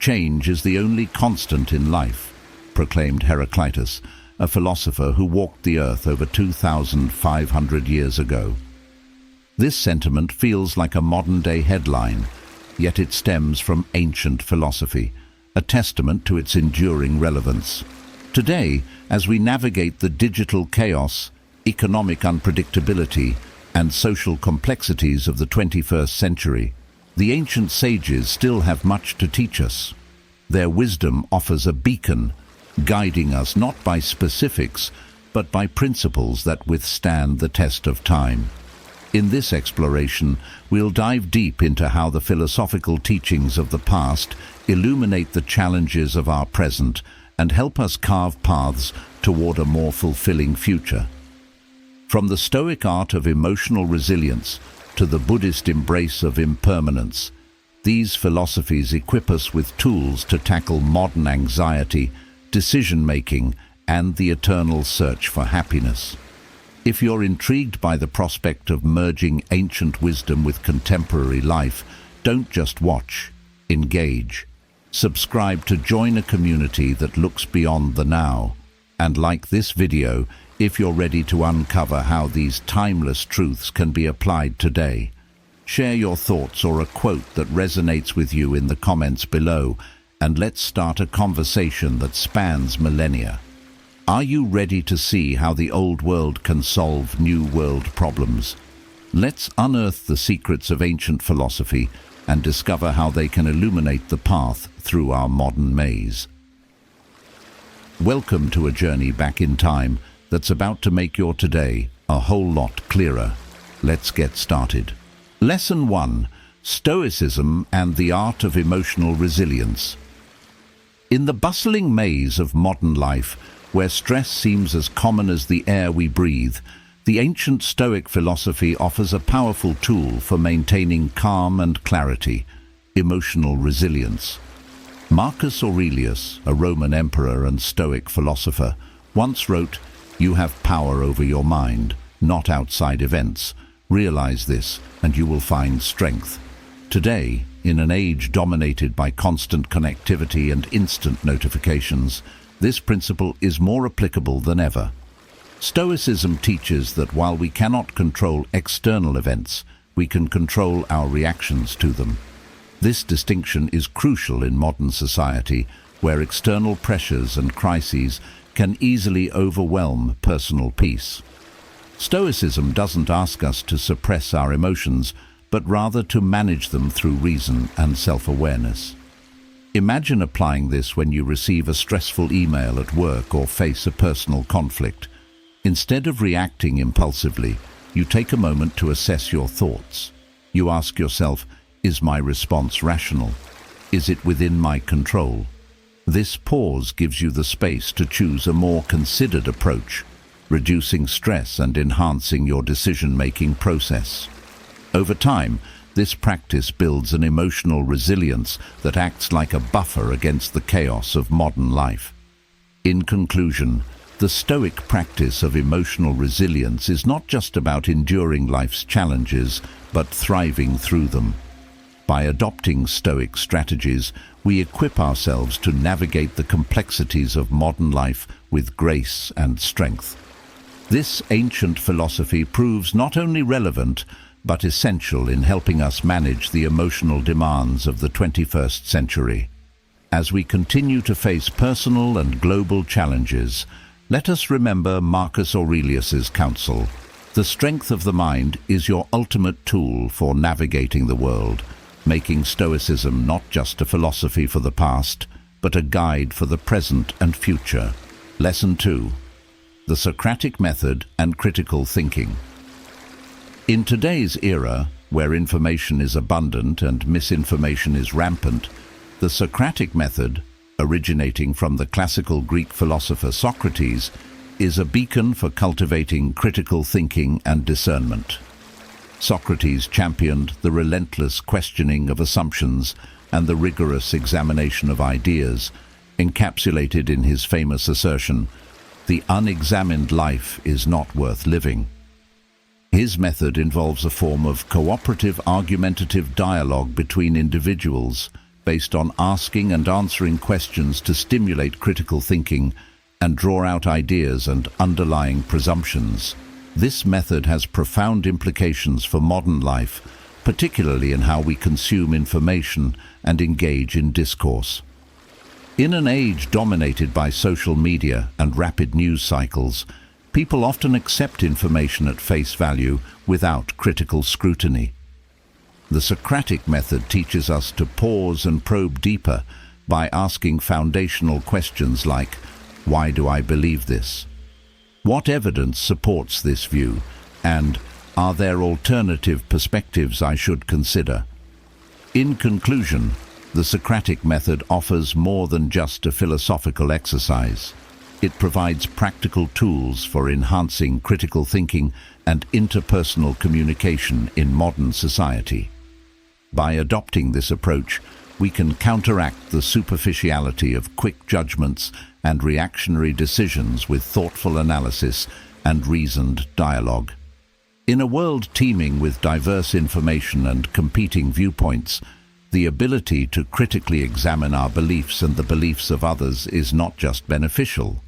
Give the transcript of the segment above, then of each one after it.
Change is the only constant in life, proclaimed Heraclitus, a philosopher who walked the earth over 2,500 years ago. This sentiment feels like a modern-day headline, yet it stems from ancient philosophy, a testament to its enduring relevance. Today, as we navigate the digital chaos, economic unpredictability, and social complexities of the 21st century, the ancient sages still have much to teach us. Their wisdom offers a beacon, guiding us not by specifics, but by principles that withstand the test of time. In this exploration, we'll dive deep into how the philosophical teachings of the past illuminate the challenges of our present and help us carve paths toward a more fulfilling future. From the Stoic art of emotional resilience to the Buddhist embrace of impermanence, these philosophies equip us with tools to tackle modern anxiety, decision-making, and the eternal search for happiness. If you're intrigued by the prospect of merging ancient wisdom with contemporary life, don't just watch, engage. Subscribe to join a community that looks beyond the now. And like this video if you're ready to uncover how these timeless truths can be applied today. Share your thoughts or a quote that resonates with you in the comments below, and let's start a conversation that spans millennia. Are you ready to see how the old world can solve new world problems? Let's unearth the secrets of ancient philosophy and discover how they can illuminate the path through our modern maze. Welcome to a journey back in time that's about to make your today a whole lot clearer. Let's get started. Lesson 1: Stoicism and the Art of Emotional Resilience. In the bustling maze of modern life, where stress seems as common as the air we breathe, the ancient Stoic philosophy offers a powerful tool for maintaining calm and clarity: emotional resilience. Marcus Aurelius, a Roman emperor and Stoic philosopher, once wrote, "You have power over your mind, not outside events. Realize this, and you will find strength." Today, in an age dominated by constant connectivity and instant notifications, this principle is more applicable than ever. Stoicism teaches that while we cannot control external events, we can control our reactions to them. This distinction is crucial in modern society, where external pressures and crises can easily overwhelm personal peace. Stoicism doesn't ask us to suppress our emotions, but rather to manage them through reason and self-awareness. Imagine applying this when you receive a stressful email at work or face a personal conflict. Instead of reacting impulsively, you take a moment to assess your thoughts. You ask yourself, is my response rational? Is it within my control? This pause gives you the space to choose a more considered approach, reducing stress and enhancing your decision-making process. Over time, this practice builds an emotional resilience that acts like a buffer against the chaos of modern life. In conclusion, the Stoic practice of emotional resilience is not just about enduring life's challenges, but thriving through them. By adopting Stoic strategies, we equip ourselves to navigate the complexities of modern life with grace and strength. This ancient philosophy proves not only relevant, but essential in helping us manage the emotional demands of the 21st century. As we continue to face personal and global challenges, let us remember Marcus Aurelius's counsel: the strength of the mind is your ultimate tool for navigating the world, making Stoicism not just a philosophy for the past, but a guide for the present and future. Lesson 2: The Socratic Method and Critical Thinking. In today's era, where information is abundant and misinformation is rampant, the Socratic method, originating from the classical Greek philosopher Socrates, is a beacon for cultivating critical thinking and discernment. Socrates championed the relentless questioning of assumptions and the rigorous examination of ideas, encapsulated in his famous assertion, "The unexamined life is not worth living." His method involves a form of cooperative argumentative dialogue between individuals, based on asking and answering questions to stimulate critical thinking and draw out ideas and underlying presumptions. This method has profound implications for modern life, particularly in how we consume information and engage in discourse. In an age dominated by social media and rapid news cycles, people often accept information at face value without critical scrutiny. The Socratic method teaches us to pause and probe deeper by asking foundational questions like, "Why do I believe this? What evidence supports this view? And are there alternative perspectives I should consider?" In conclusion, the Socratic method offers more than just a philosophical exercise. It provides practical tools for enhancing critical thinking and interpersonal communication in modern society. By adopting this approach, we can counteract the superficiality of quick judgments and reactionary decisions with thoughtful analysis and reasoned dialogue. In a world teeming with diverse information and competing viewpoints, the ability to critically examine our beliefs and the beliefs of others is not just beneficial.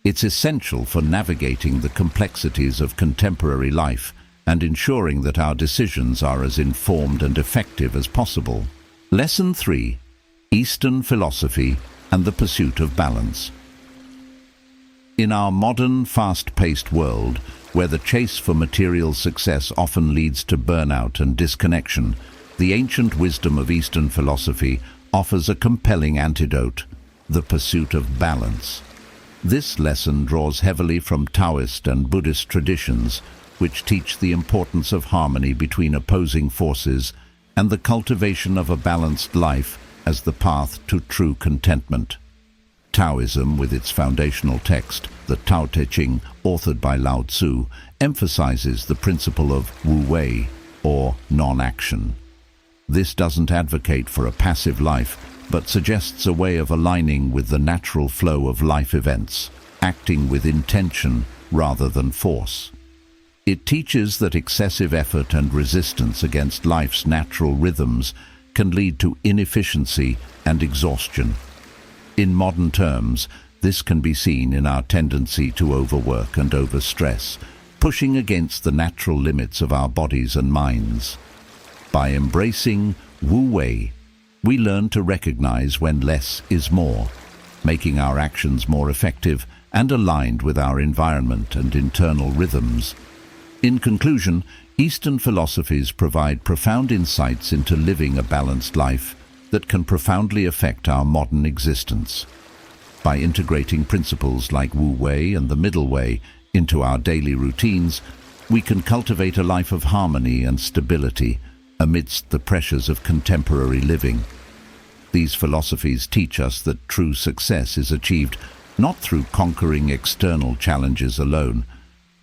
It's essential for navigating the complexities of contemporary life and ensuring that our decisions are as informed and effective as possible. Lesson 3: Eastern Philosophy and the Pursuit of Balance. In our modern, fast-paced world, where the chase for material success often leads to burnout and disconnection, the ancient wisdom of Eastern philosophy offers a compelling antidote: the pursuit of balance. This lesson draws heavily from Taoist and Buddhist traditions, which teach the importance of harmony between opposing forces and the cultivation of a balanced life as the path to true contentment. Taoism, with its foundational text, the Tao Te Ching, authored by Lao Tzu, emphasizes the principle of Wu Wei, or non-action. This doesn't advocate for a passive life, but suggests a way of aligning with the natural flow of life events, acting with intention rather than force. It teaches that excessive effort and resistance against life's natural rhythms can lead to inefficiency and exhaustion. In modern terms, this can be seen in our tendency to overwork and overstress, pushing against the natural limits of our bodies and minds. By embracing Wu Wei, we learn to recognize when less is more, making our actions more effective and aligned with our environment and internal rhythms. In conclusion, Eastern philosophies provide profound insights into living a balanced life that can profoundly affect our modern existence. By integrating principles like Wu Wei and the Middle Way into our daily routines, we can cultivate a life of harmony and stability amidst the pressures of contemporary living. These philosophies teach us that true success is achieved not through conquering external challenges alone,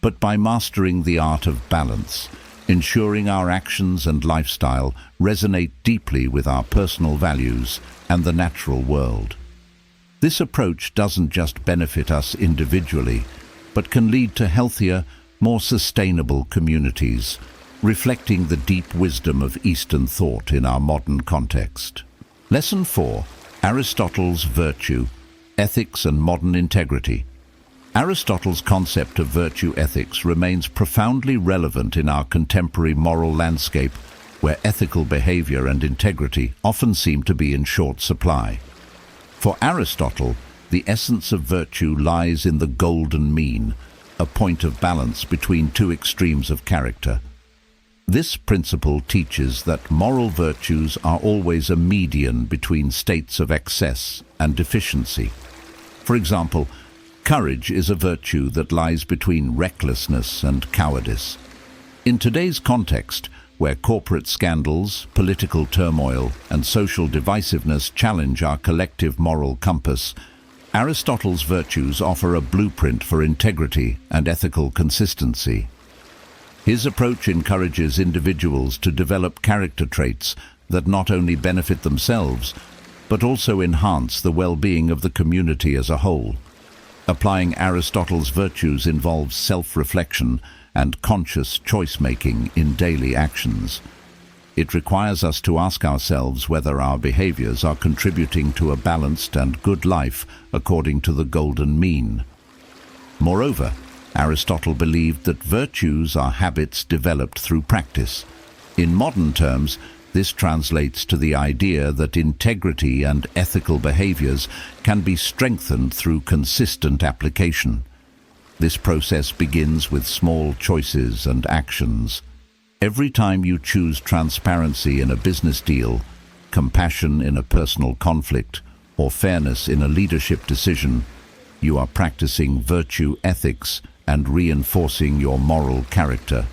but by mastering the art of balance, ensuring our actions and lifestyle resonate deeply with our personal values and the natural world. This approach doesn't just benefit us individually, but can lead to healthier, more sustainable communities, reflecting the deep wisdom of Eastern thought in our modern context. Lesson 4: Aristotle's Virtue, Ethics and Modern Integrity. Aristotle's concept of virtue ethics remains profoundly relevant in our contemporary moral landscape, where ethical behavior and integrity often seem to be in short supply. For Aristotle, the essence of virtue lies in the golden mean, a point of balance between two extremes of character. This principle teaches that moral virtues are always a median between states of excess and deficiency. For example, courage is a virtue that lies between recklessness and cowardice. In today's context, where corporate scandals, political turmoil, and social divisiveness challenge our collective moral compass, Aristotle's virtues offer a blueprint for integrity and ethical consistency. His approach encourages individuals to develop character traits that not only benefit themselves, but also enhance the well-being of the community as a whole. Applying Aristotle's virtues involves self-reflection and conscious choice-making in daily actions. It requires us to ask ourselves whether our behaviors are contributing to a balanced and good life according to the golden mean. Moreover, Aristotle believed that virtues are habits developed through practice. In modern terms, this translates to the idea that integrity and ethical behaviors can be strengthened through consistent application. This process begins with small choices and actions. Every time you choose transparency in a business deal, compassion in a personal conflict, or fairness in a leadership decision, you are practicing virtue ethics and reinforcing your moral character.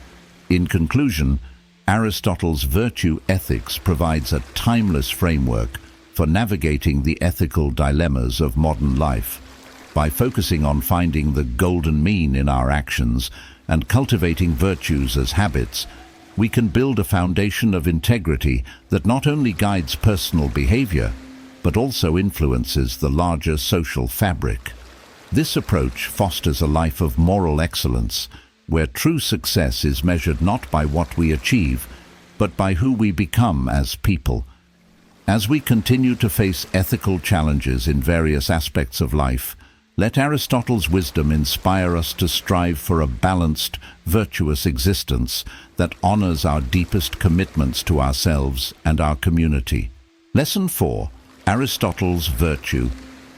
In conclusion, Aristotle's virtue ethics provides a timeless framework for navigating the ethical dilemmas of modern life. By focusing on finding the golden mean in our actions and cultivating virtues as habits, we can build a foundation of integrity that not only guides personal behavior, but also influences the larger social fabric. This approach fosters a life of moral excellence, where true success is measured not by what we achieve, but by who we become as people. As we continue to face ethical challenges in various aspects of life, let Aristotle's wisdom inspire us to strive for a balanced, virtuous existence that honors our deepest commitments to ourselves and our community. Lesson 4. Aristotle's Virtue,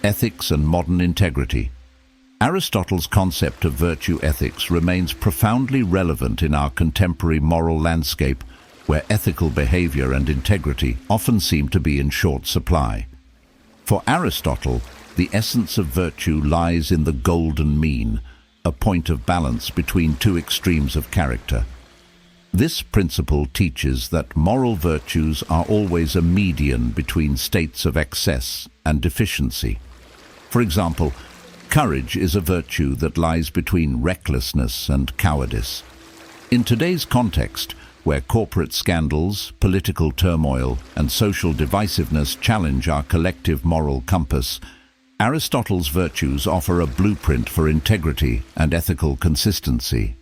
Ethics and Modern Integrity. Aristotle's concept of virtue ethics remains profoundly relevant in our contemporary moral landscape, where ethical behavior and integrity often seem to be in short supply. For Aristotle, the essence of virtue lies in the golden mean, a point of balance between two extremes of character. This principle teaches that moral virtues are always a median between states of excess and deficiency. For example, courage is a virtue that lies between recklessness and cowardice. In today's context, where corporate scandals, political turmoil, and social divisiveness challenge our collective moral compass, Aristotle's virtues offer a blueprint for integrity and ethical consistency.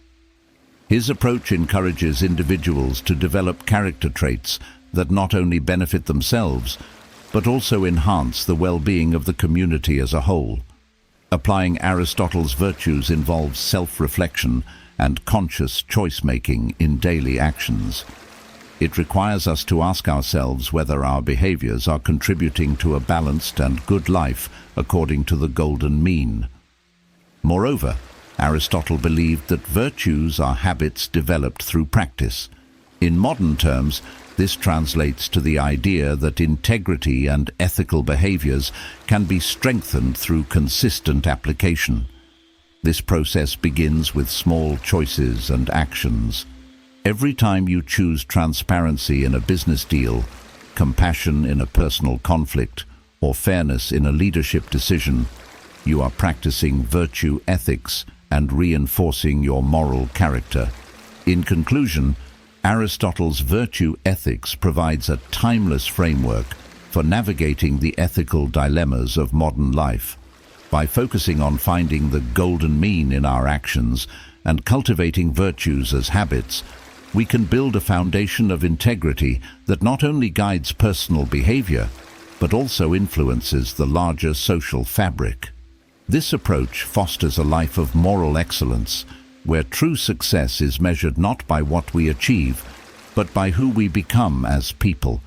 His approach encourages individuals to develop character traits that not only benefit themselves, but also enhance the well-being of the community as a whole. Applying Aristotle's virtues involves self-reflection and conscious choice-making in daily actions. It requires us to ask ourselves whether our behaviors are contributing to a balanced and good life according to the golden mean. Moreover, Aristotle believed that virtues are habits developed through practice. In modern terms, this translates to the idea that integrity and ethical behaviors can be strengthened through consistent application. This process begins with small choices and actions. Every time you choose transparency in a business deal, compassion in a personal conflict, or fairness in a leadership decision, you are practicing virtue ethics and reinforcing your moral character. In conclusion, Aristotle's virtue ethics provides a timeless framework for navigating the ethical dilemmas of modern life. By focusing on finding the golden mean in our actions and cultivating virtues as habits, we can build a foundation of integrity that not only guides personal behavior, but also influences the larger social fabric. This approach fosters a life of moral excellence, where true success is measured not by what we achieve, but by who we become as people.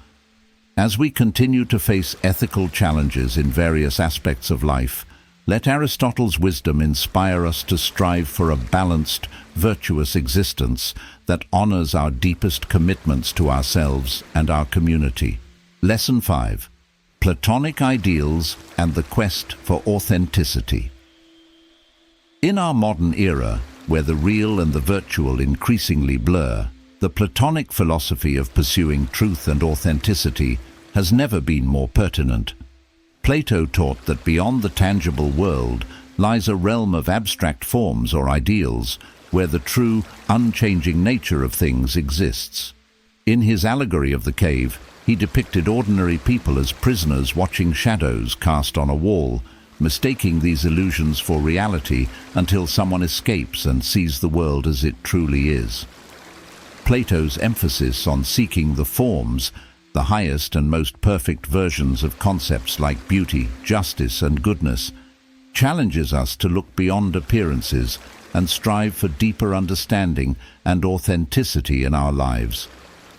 As we continue to face ethical challenges in various aspects of life, let Aristotle's wisdom inspire us to strive for a balanced, virtuous existence that honors our deepest commitments to ourselves and our community. Lesson 5. Platonic Ideals and the Quest for Authenticity. In our modern era, where the real and the virtual increasingly blur, the Platonic philosophy of pursuing truth and authenticity has never been more pertinent. Plato taught that beyond the tangible world lies a realm of abstract forms or ideals, where the true, unchanging nature of things exists. In his allegory of the cave, he depicted ordinary people as prisoners watching shadows cast on a wall, mistaking these illusions for reality until someone escapes and sees the world as it truly is. Plato's emphasis on seeking the forms, the highest and most perfect versions of concepts like beauty, justice, and goodness, challenges us to look beyond appearances and strive for deeper understanding and authenticity in our lives.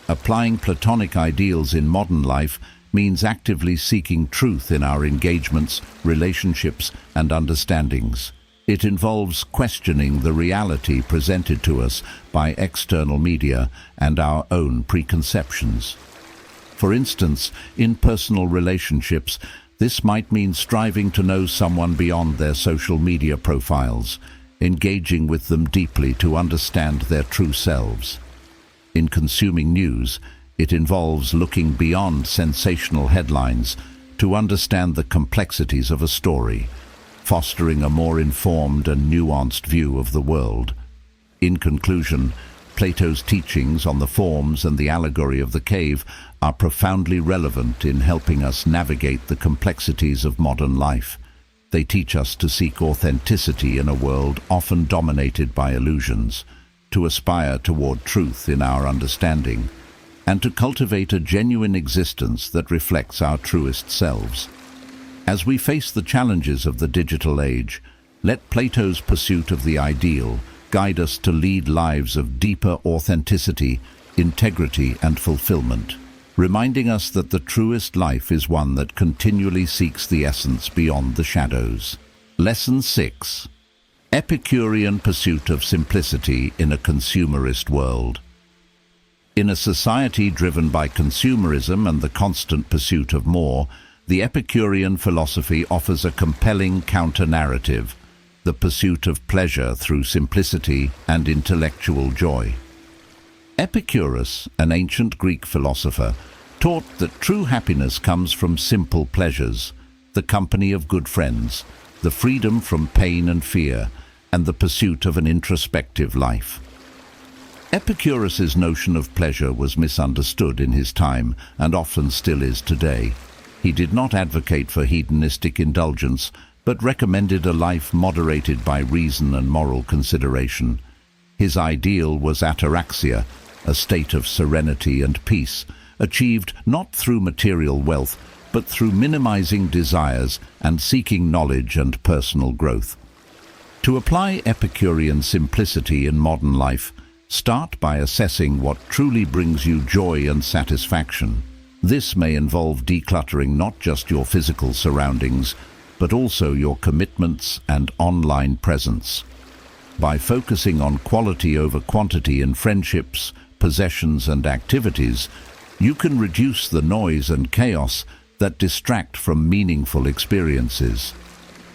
Applying Platonic ideals in modern life means actively seeking truth in our engagements, relationships, and understandings. It involves questioning the reality presented to us by external media and our own preconceptions. For instance, in personal relationships, this might mean striving to know someone beyond their social media profiles, engaging with them deeply to understand their true selves. In consuming news, it involves looking beyond sensational headlines to understand the complexities of a story, fostering a more informed and nuanced view of the world. In conclusion, Plato's teachings on the forms and the allegory of the cave are profoundly relevant in helping us navigate the complexities of modern life. They teach us to seek authenticity in a world often dominated by illusions, to aspire toward truth in our understanding, and to cultivate a genuine existence that reflects our truest selves. As we face the challenges of the digital age, let Plato's pursuit of the ideal guide us to lead lives of deeper authenticity, integrity, and fulfillment, reminding us that the truest life is one that continually seeks the essence beyond the shadows. Lesson 6. Epicurean pursuit of simplicity in a consumerist world. In a society driven by consumerism and the constant pursuit of more, the Epicurean philosophy offers a compelling counter-narrative, the pursuit of pleasure through simplicity and intellectual joy. Epicurus, an ancient Greek philosopher, taught that true happiness comes from simple pleasures, the company of good friends, the freedom from pain and fear, and the pursuit of an introspective life. Epicurus's notion of pleasure was misunderstood in his time and often still is today. He did not advocate for hedonistic indulgence, but recommended a life moderated by reason and moral consideration. His ideal was ataraxia, a state of serenity and peace, achieved not through material wealth, but through minimizing desires and seeking knowledge and personal growth. To apply Epicurean simplicity in modern life, start by assessing what truly brings you joy and satisfaction. This may involve decluttering not just your physical surroundings, but also your commitments and online presence. By focusing on quality over quantity in friendships, possessions, and activities, you can reduce the noise and chaos that distract from meaningful experiences.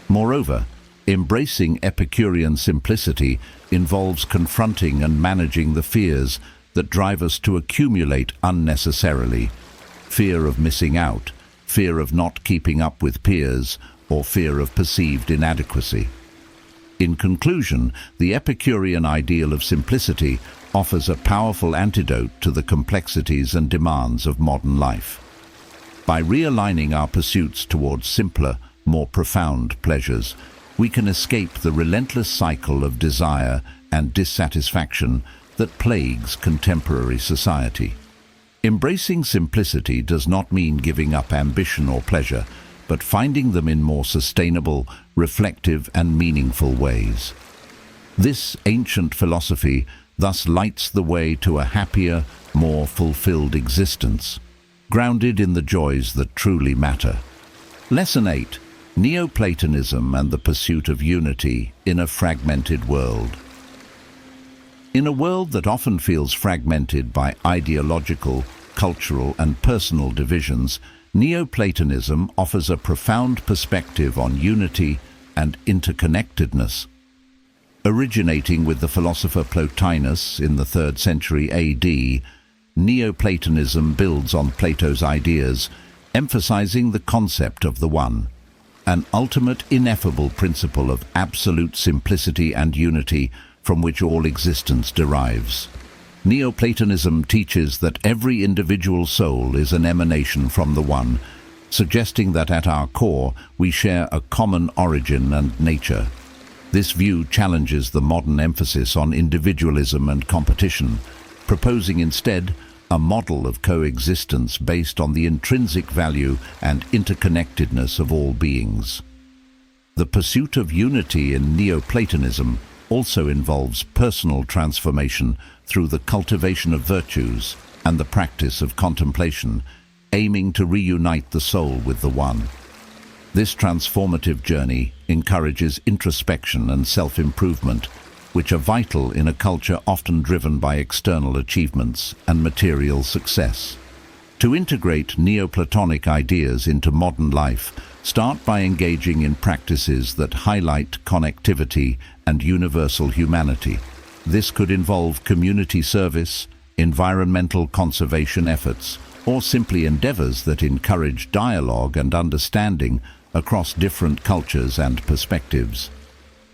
Moreover, embracing Epicurean simplicity involves confronting and managing the fears that drive us to accumulate unnecessarily. Fear of missing out, fear of not keeping up with peers, or fear of perceived inadequacy. In conclusion, the Epicurean ideal of simplicity offers a powerful antidote to the complexities and demands of modern life. By realigning our pursuits towards simpler, more profound pleasures, we can escape the relentless cycle of desire and dissatisfaction that plagues contemporary society. Embracing simplicity does not mean giving up ambition or pleasure, but finding them in more sustainable, reflective, and meaningful ways. This ancient philosophy thus lights the way to a happier, more fulfilled existence, grounded in the joys that truly matter. Lesson 8. Neoplatonism and the pursuit of unity in a fragmented world. In a world that often feels fragmented by ideological, cultural, and personal divisions, Neoplatonism offers a profound perspective on unity and interconnectedness. Originating with the philosopher Plotinus in the 3rd century AD, Neoplatonism builds on Plato's ideas, emphasizing the concept of the One, an ultimate ineffable principle of absolute simplicity and unity from which all existence derives. Neoplatonism teaches that every individual soul is an emanation from the One, suggesting that at our core we share a common origin and nature. This view challenges the modern emphasis on individualism and competition, proposing instead a model of coexistence based on the intrinsic value and interconnectedness of all beings. The pursuit of unity in Neoplatonism also involves personal transformation through the cultivation of virtues and the practice of contemplation, aiming to reunite the soul with the One. This transformative journey encourages introspection and self-improvement, which are vital in a culture often driven by external achievements and material success. To integrate Neoplatonic ideas into modern life, start by engaging in practices that highlight connectivity and universal humanity. This could involve community service, environmental conservation efforts, or simply endeavors that encourage dialogue and understanding across different cultures and perspectives.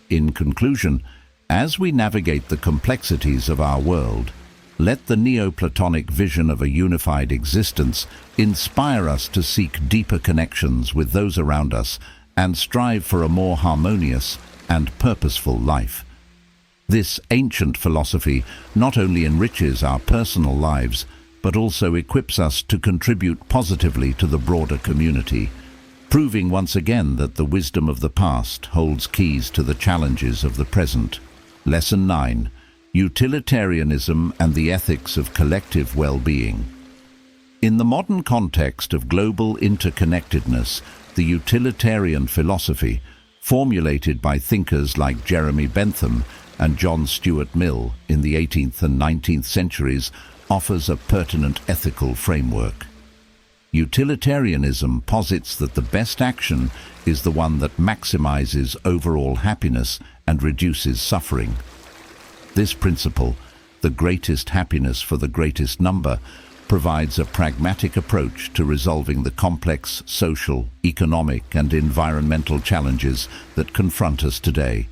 In conclusion, as we navigate the complexities of our world, let the Neoplatonic vision of a unified existence inspire us to seek deeper connections with those around us and strive for a more harmonious and purposeful life. This ancient philosophy not only enriches our personal lives, but also equips us to contribute positively to the broader community, proving once again that the wisdom of the past holds keys to the challenges of the present. Lesson 9. Utilitarianism and the ethics of collective well-being. In the modern context of global interconnectedness, the utilitarian philosophy, formulated by thinkers like Jeremy Bentham and John Stuart Mill in the 18th and 19th centuries, offers a pertinent ethical framework. Utilitarianism posits that the best action is the one that maximizes overall happiness and reduces suffering. This principle, the greatest happiness for the greatest number, provides a pragmatic approach to resolving the complex social, economic, and environmental challenges that confront us today.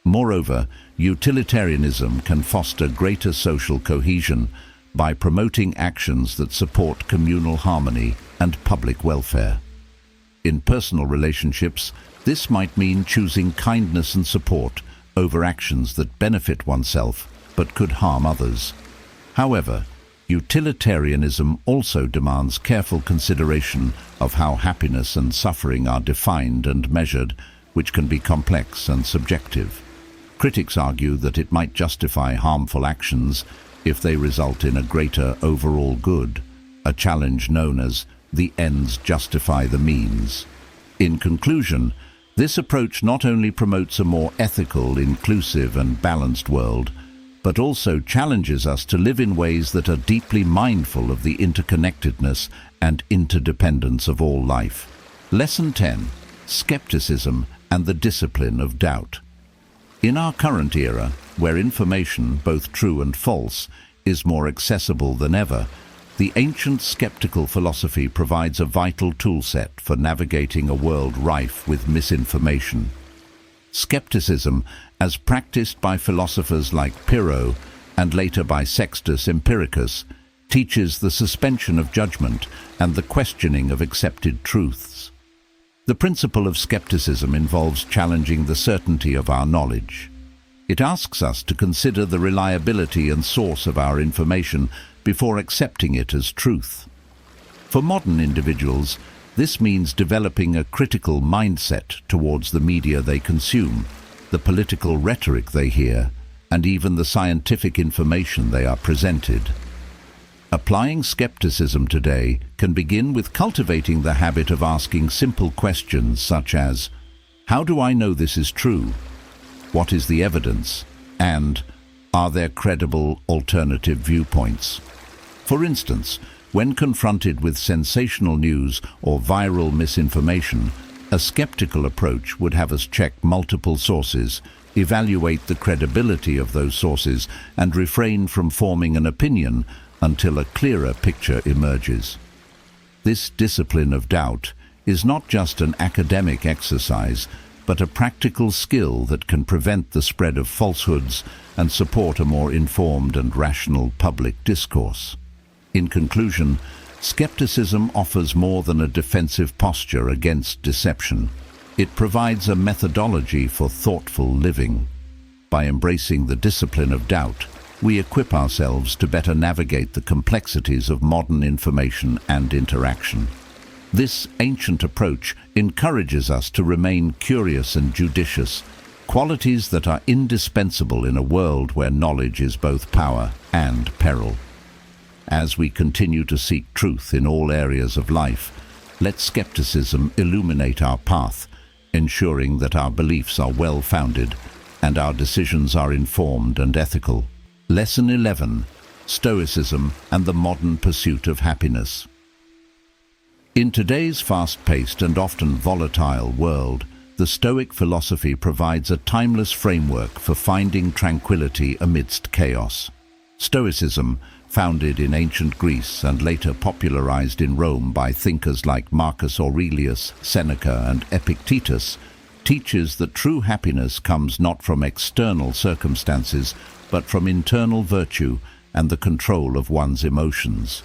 Moreover, utilitarianism can foster greater social cohesion by promoting actions that support communal harmony and public welfare. In personal relationships, this might mean choosing kindness and support over actions that benefit oneself but could harm others. However, utilitarianism also demands careful consideration of how happiness and suffering are defined and measured, which can be complex and subjective. Critics argue that it might justify harmful actions if they result in a greater overall good, a challenge known as the ends justify the means. In conclusion, this approach not only promotes a more ethical, inclusive, and balanced world, but also challenges us to live in ways that are deeply mindful of the interconnectedness and interdependence of all life. Lesson 10. Skepticism and the discipline of doubt. In our current era, where information, both true and false, is more accessible than ever, the ancient skeptical philosophy provides a vital toolset for navigating a world rife with misinformation. Skepticism, as practiced by philosophers like Pyrrho and later by Sextus Empiricus, teaches the suspension of judgment and the questioning of accepted truths. The principle of skepticism involves challenging the certainty of our knowledge. It asks us to consider the reliability and source of our information before accepting it as truth. For modern individuals, this means developing a critical mindset towards the media they consume, the political rhetoric they hear, and even the scientific information they are presented. Applying skepticism today can begin with cultivating the habit of asking simple questions such as, how do I know this is true? What is the evidence? And, are there credible alternative viewpoints? For instance, when confronted with sensational news or viral misinformation, a skeptical approach would have us check multiple sources, evaluate the credibility of those sources, and refrain from forming an opinion until a clearer picture emerges. This discipline of doubt is not just an academic exercise, but a practical skill that can prevent the spread of falsehoods and support a more informed and rational public discourse. In conclusion, skepticism offers more than a defensive posture against deception. It provides a methodology for thoughtful living. By embracing the discipline of doubt, we equip ourselves to better navigate the complexities of modern information and interaction. This ancient approach encourages us to remain curious and judicious, qualities that are indispensable in a world where knowledge is both power and peril. As we continue to seek truth in all areas of life, let skepticism illuminate our path, ensuring that our beliefs are well-founded and our decisions are informed and ethical. Lesson 11: Stoicism and the Modern Pursuit of Happiness. In today's fast-paced and often volatile world, the Stoic philosophy provides a timeless framework for finding tranquility amidst chaos. Stoicism, founded in ancient Greece and later popularized in Rome by thinkers like Marcus Aurelius, Seneca, and Epictetus, teaches that true happiness comes not from external circumstances, but from internal virtue and the control of one's emotions.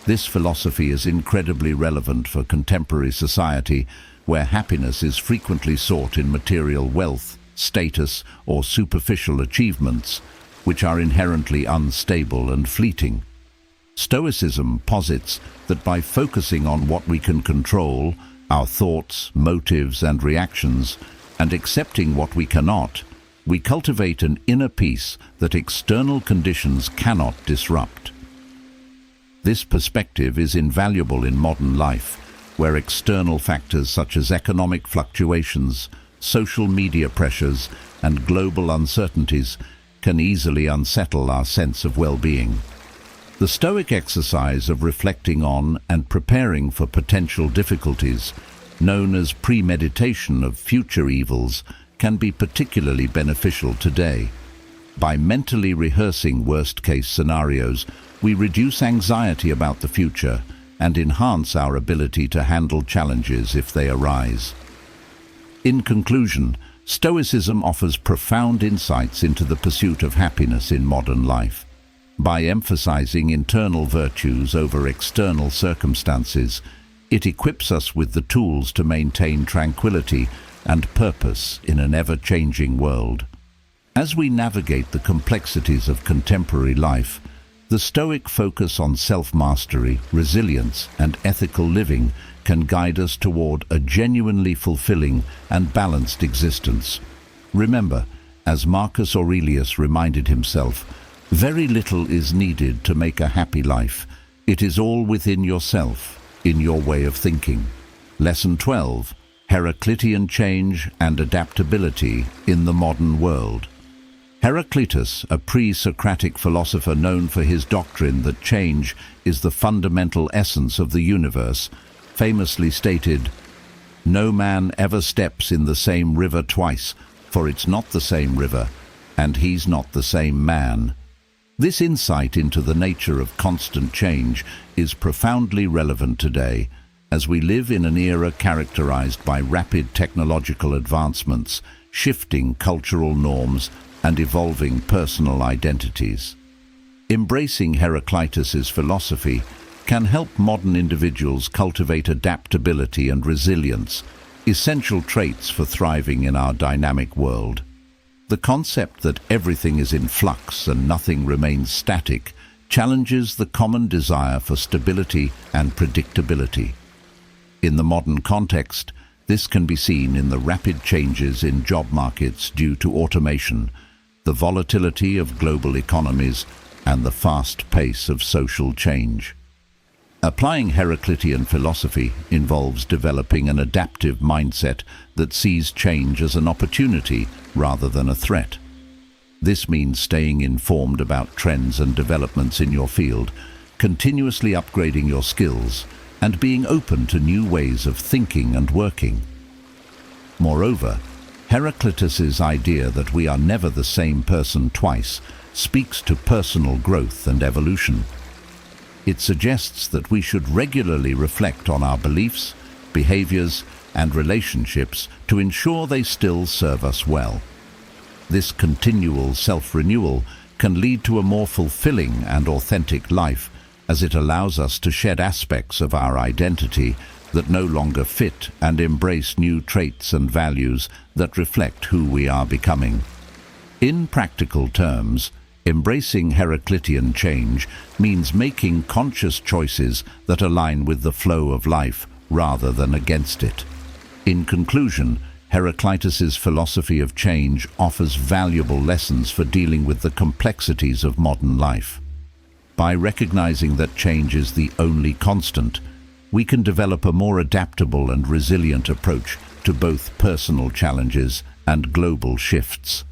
This philosophy is incredibly relevant for contemporary society, where happiness is frequently sought in material wealth, status, or superficial achievements, which are inherently unstable and fleeting. Stoicism posits that by focusing on what we can control, our thoughts, motives, and reactions, and accepting what we cannot, we cultivate an inner peace that external conditions cannot disrupt. This perspective is invaluable in modern life, where external factors such as economic fluctuations, social media pressures, and global uncertainties can easily unsettle our sense of well-being. The Stoic exercise of reflecting on and preparing for potential difficulties, known as premeditation of future evils, can be particularly beneficial today. By mentally rehearsing worst-case scenarios, we reduce anxiety about the future and enhance our ability to handle challenges if they arise. In conclusion, Stoicism offers profound insights into the pursuit of happiness in modern life. By emphasizing internal virtues over external circumstances, it equips us with the tools to maintain tranquility and purpose in an ever-changing world. As we navigate the complexities of contemporary life, the Stoic focus on self-mastery, resilience, and ethical living can guide us toward a genuinely fulfilling and balanced existence. Remember, as Marcus Aurelius reminded himself, very little is needed to make a happy life. It is all within yourself, in your way of thinking. Lesson 12: Heraclitean change and adaptability in the modern world. Heraclitus, a pre-Socratic philosopher known for his doctrine that change is the fundamental essence of the universe, famously stated, "No man ever steps in the same river twice, for it's not the same river, and he's not the same man." This insight into the nature of constant change is profoundly relevant today, as we live in an era characterized by rapid technological advancements, shifting cultural norms, and evolving personal identities. Embracing Heraclitus's philosophy can help modern individuals cultivate adaptability and resilience, essential traits for thriving in our dynamic world. The concept that everything is in flux and nothing remains static challenges the common desire for stability and predictability. In the modern context, this can be seen in the rapid changes in job markets due to automation, the volatility of global economies, and the fast pace of social change. Applying Heraclitean philosophy involves developing an adaptive mindset that sees change as an opportunity rather than a threat. This means staying informed about trends and developments in your field, continuously upgrading your skills, and being open to new ways of thinking and working. Moreover, Heraclitus's idea that we are never the same person twice speaks to personal growth and evolution. It suggests that we should regularly reflect on our beliefs, behaviors, and relationships to ensure they still serve us well. This continual self-renewal can lead to a more fulfilling and authentic life, as it allows us to shed aspects of our identity that no longer fit and embrace new traits and values that reflect who we are becoming. In practical terms, Embracing Heraclitean change means making conscious choices that align with the flow of life rather than against it. In conclusion, Heraclitus's philosophy of change offers valuable lessons for dealing with the complexities of modern life. By recognizing that change is the only constant, we can develop a more adaptable and resilient approach to both personal challenges and global shifts.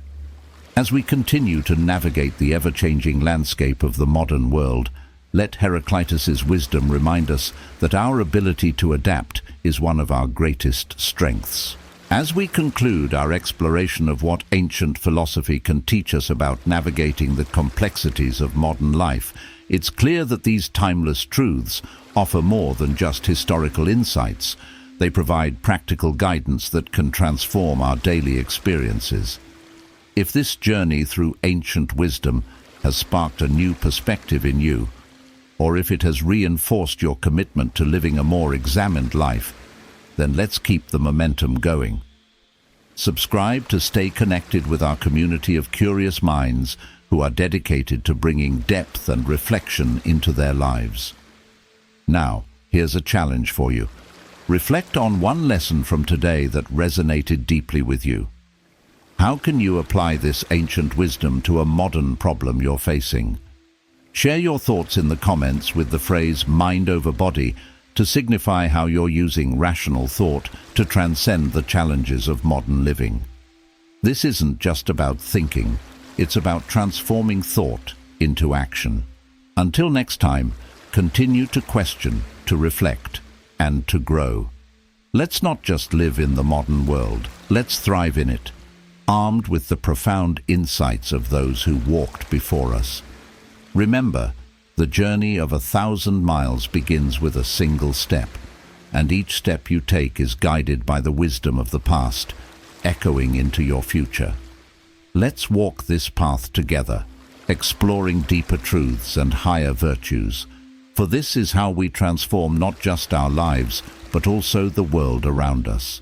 As we continue to navigate the ever-changing landscape of the modern world, let Heraclitus's wisdom remind us that our ability to adapt is one of our greatest strengths. As we conclude our exploration of what ancient philosophy can teach us about navigating the complexities of modern life, it's clear that these timeless truths offer more than just historical insights. They provide practical guidance that can transform our daily experiences. If this journey through ancient wisdom has sparked a new perspective in you, or if it has reinforced your commitment to living a more examined life, then let's keep the momentum going. Subscribe to stay connected with our community of curious minds who are dedicated to bringing depth and reflection into their lives. Now, here's a challenge for you. Reflect on one lesson from today that resonated deeply with you. How can you apply this ancient wisdom to a modern problem you're facing? Share your thoughts in the comments with the phrase "mind over body" to signify how you're using rational thought to transcend the challenges of modern living. This isn't just about thinking, it's about transforming thought into action. Until next time, continue to question, to reflect, and to grow. Let's not just live in the modern world, let's thrive in it, armed with the profound insights of those who walked before us. Remember, the journey of 1,000 miles begins with a single step, and each step you take is guided by the wisdom of the past, echoing into your future. Let's walk this path together, exploring deeper truths and higher virtues, for this is how we transform not just our lives, but also the world around us.